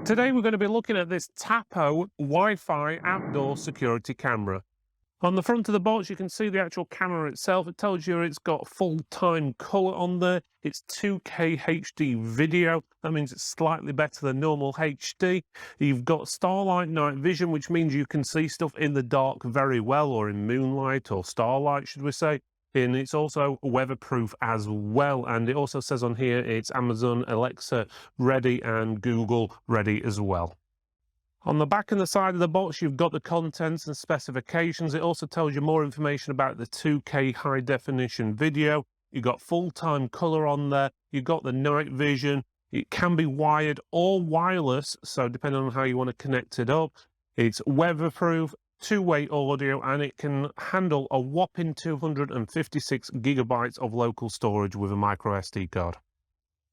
Today we're going to be looking at this Tapo Wi-Fi outdoor security camera. On the front of the box you can see the actual camera itself. It tells you it's got full-time colour on there. It's 2K HD video. That means it's slightly better than normal HD. You've got Starlight Night Vision, which means you can see stuff in the dark very well, or in moonlight or starlight should we say. And it's also weatherproof as well, and it also says on here it's Amazon Alexa ready and Google ready as well. On the back and the side of the box you've got the contents and specifications. It also tells you more information about the 2K high definition video. You've got full-time colour on there, you've got the night vision, it can be wired or wireless, so depending on how you want to connect it up. It's weatherproof, two-way audio, and it can handle a whopping 256 gigabytes of local storage with a microSD card.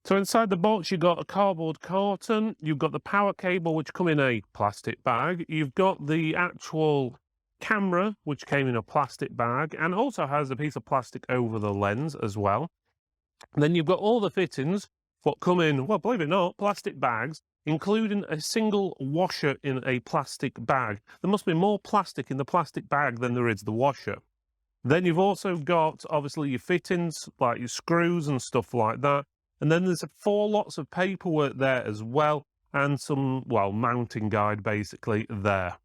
So inside the box you've got a cardboard carton, you've got the power cable which come in a plastic bag, you've got the actual camera which came in a plastic bag and also has a piece of plastic over the lens as well. And then you've got all the fittings what come in, well, believe it or not, plastic bags, including a single washer in a plastic bag. There must be more plastic in the plastic bag than there is the washer. Then you've also got, obviously, your fittings, like your screws and stuff like that. And then there's 4 lots of paperwork there as well, and some, well, mounting guide basically there.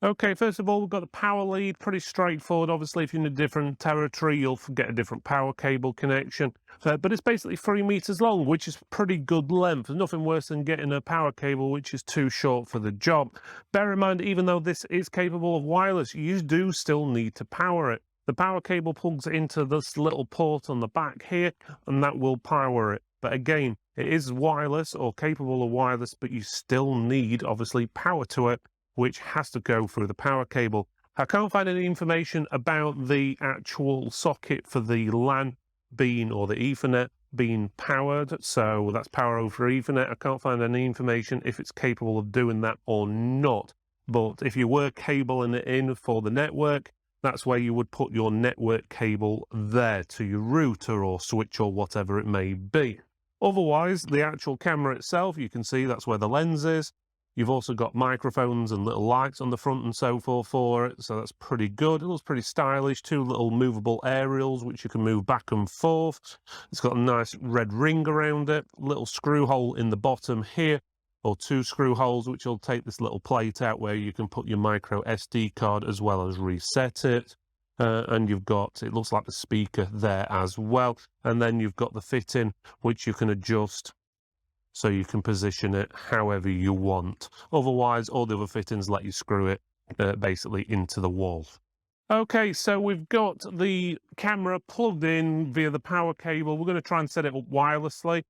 Okay, first of all, we've got the power lead, pretty straightforward. Obviously, if you're in a different territory, you'll get a different power cable connection. But it's basically 3 meters long, which is pretty good length. There's nothing worse than getting a power cable which is too short for the job. Bear in mind, even though this is capable of wireless, you do still need to power it. The power cable plugs into this little port on the back here, and that will power it. But again, it is wireless or capable of wireless, but you still need, obviously, power to it, which has to go through the power cable. I can't find any information about the actual socket for the LAN being, or the Ethernet being powered, so that's power over Ethernet. I can't find any information if it's capable of doing that or not. But if you were cabling it in for the network, that's where you would put your network cable there to your router or switch or whatever it may be. Otherwise, the actual camera itself, you can see that's where the lens is. You've also got microphones and little lights on the front and so forth for it, so that's pretty good. It looks pretty stylish. 2 little movable aerials which you can move back and forth. It's got a nice red ring around it, little screw hole in the bottom here, or 2 screw holes which will take this little plate out where you can put your micro SD card as well as reset it. And you've got, it looks like the speaker there as well. And then you've got the fitting which you can adjust so you can position it however you want. Otherwise, all the other fittings let you screw it basically into the wall. Okay, so we've got the camera plugged in via the power cable. We're going to try and set it up wirelessly.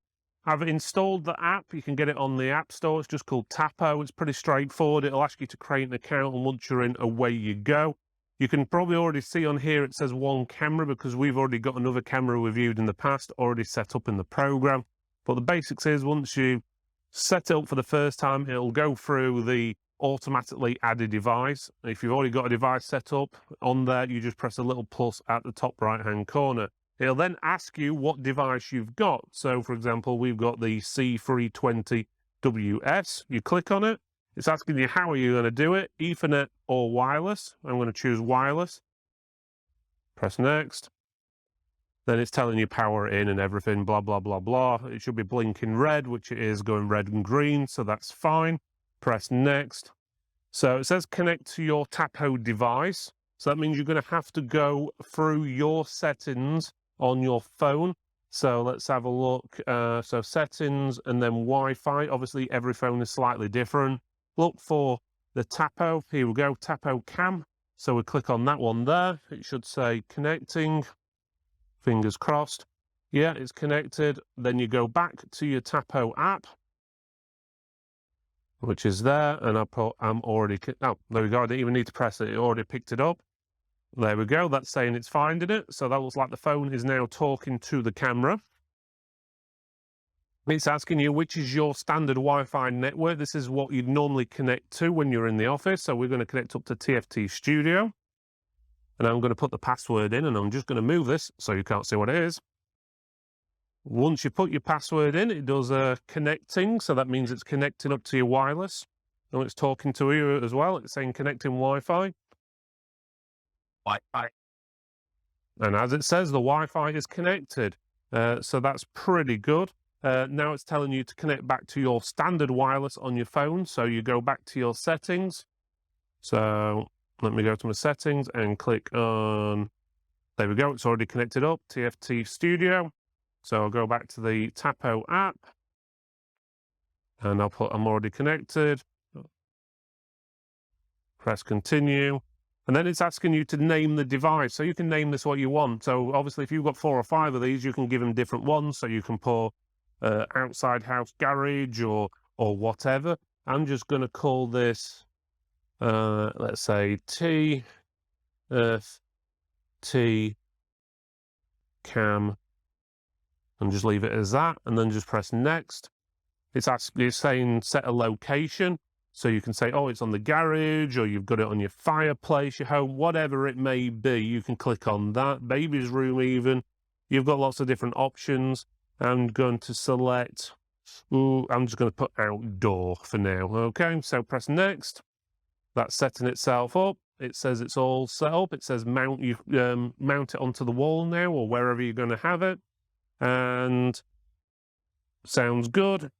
I've installed the app. You can get it on the App Store. It's just called Tapo. It's pretty straightforward. It'll ask you to create an account, and once you're in, away you go. You can probably already see on here it says 1 camera because we've already got another camera we've viewed in the past already set up in the program. But the basics is, once you set it up for the first time, it'll go through the automatically add a device. If you've already got a device set up on there, you just press a little plus at the top right-hand corner. It'll then ask you what device you've got. So, for example, we've got the C320WS. You click on it. It's asking you how are you going to do it, Ethernet or wireless. I'm going to choose wireless. Press next. Then it's telling you power in and everything, blah, blah, blah, blah. It should be blinking red, which it is going red and green, so that's fine. Press next. So it says connect to your Tapo device. So that means you're going to have to go through your settings on your phone. So let's have a look. So settings and then Wi-Fi. Obviously, every phone is slightly different. Look for the Tapo. Here we go, Tapo Cam. So we click on that one there. It should say connecting. Fingers crossed. Yeah, it's connected. Then you go back to your Tapo app, which is there. And I'm already, oh, there we go. I didn't even need to press it. It already picked it up. There we go. That's saying it's finding it. So that looks like the phone is now talking to the camera. It's asking you which is your standard Wi-Fi network. This is what you'd normally connect to when you're in the office. So we're going to connect up to TFT Studio. And I'm going to put the password in, and I'm just going to move this so you can't see what it is. Once you put your password in, it does connecting, so that means it's connecting up to your wireless. And it's talking to you as well. It's saying connecting Wi-Fi. Wi-Fi. And as it says, the Wi-Fi is connected. So that's pretty good. Now it's telling you to connect back to your standard wireless on your phone. So you go back to your settings. So let me go to my settings and click on, there we go, it's already connected up, TFT Studio. So I'll go back to the Tapo app and I'll put I'm already connected. Press continue. And then it's asking you to name the device. So you can name this what you want. So obviously if you've got 4 or 5 of these, you can give them different ones. So you can put outside house garage or whatever. I'm just going to call this, let's say T cam, and just leave it as that. And then just press next. It's saying set a location. So you can say, oh, it's on the garage, or you've got it on your fireplace, your home, whatever it may be. You can click on that. Baby's room even. You've got lots of different options. I'm going to select, I'm just going to put outdoor for now. Okay, so press next. That's setting itself up. It says it's all set up. It says mount it onto the wall now, or wherever you're going to have it. And sounds good.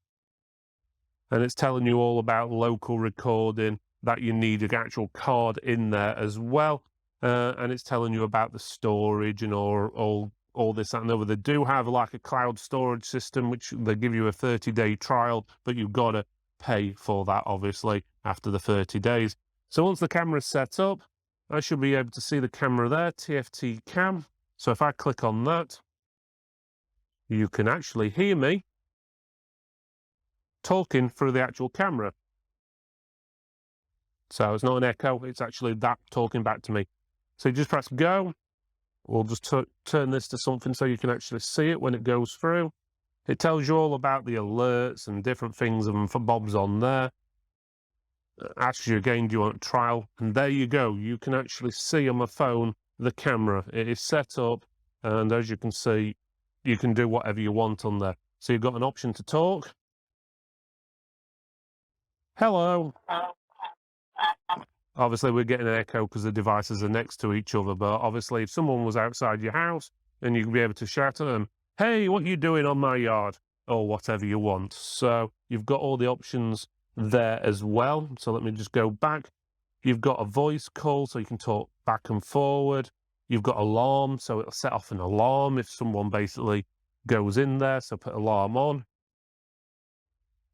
And it's telling you all about local recording, that you need an actual card in there as well. And it's telling you about the storage and all this, that, and over. They do have like a cloud storage system, which they give you a 30-day trial, but you've got to pay for that, obviously, after the 30 days. So once the camera is set up, I should be able to see the camera there, TFT cam. So if I click on that, you can actually hear me talking through the actual camera. So it's not an echo, it's actually that talking back to me. So you just press go. We'll just turn this to something so you can actually see it when it goes through. It tells you all about the alerts and different things and for bobs on there. Asks you again, do you want a trial? And there you go. You can actually see on my phone the camera. It is set up, and as you can see, you can do whatever you want on there. So you've got an option to talk. Hello. Obviously, we're getting an echo because the devices are next to each other, but obviously, if someone was outside your house, then you'd be able to shout at them, hey, what are you doing on my yard? Or whatever you want. So you've got all the options there as well. So let me just go back. You've got a voice call, so you can talk back and forward. You've got alarm, so it'll set off an alarm if someone basically goes in there, so put alarm on.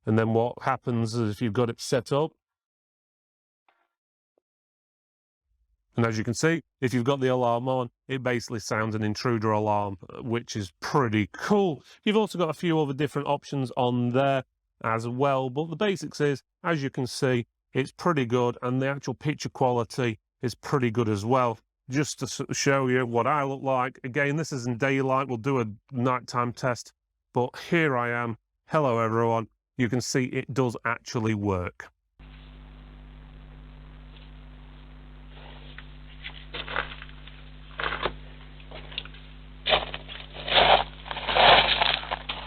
And then what happens is if you've got it set up, and as you can see, if you've got the alarm on, it basically sounds an intruder alarm, which is pretty cool. You've also got a few other different options on there as well, but the basics is, as you can see, it's pretty good, and the actual picture quality is pretty good as well. Just to show you what I look like. Again, this is in daylight. We'll do a nighttime test, but here I am. Hello, everyone. You can see it does actually work.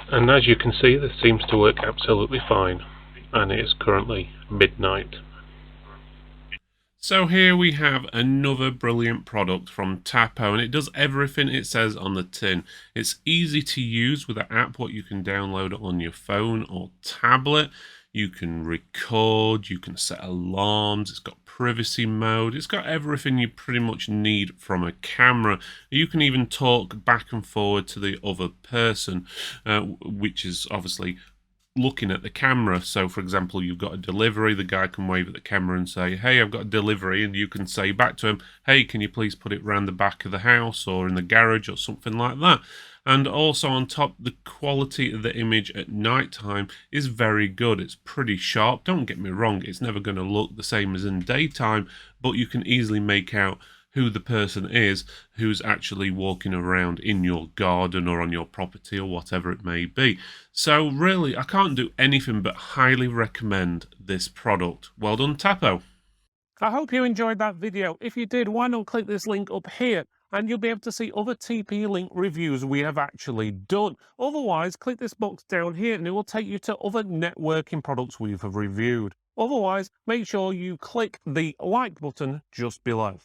And as you can see, this seems to work absolutely fine. And it is currently midnight. So here we have another brilliant product from Tapo, and it does everything it says on the tin. It's easy to use with an app what you can download on your phone or tablet. You can record, you can set alarms, it's got privacy mode, it's got everything you pretty much need from a camera. You can even talk back and forward to the other person, which is obviously looking at the camera. So for example, you've got a delivery, the guy can wave at the camera and say, hey, I've got a delivery, and you can say back to him, hey, can you please put it around the back of the house or in the garage or something like that. And also on top, the quality of the image at night time is very good. It's pretty sharp. Don't get me wrong, it's never going to look the same as in daytime, but you can easily make out who the person is who's actually walking around in your garden or on your property or whatever it may be. So really, I can't do anything but highly recommend this product. Well done, Tapo. I hope you enjoyed that video. If you did, why not click this link up here, and you'll be able to see other TP-Link reviews we have actually done. Otherwise, click this box down here and it will take you to other networking products we have reviewed. Otherwise, make sure you click the like button just below.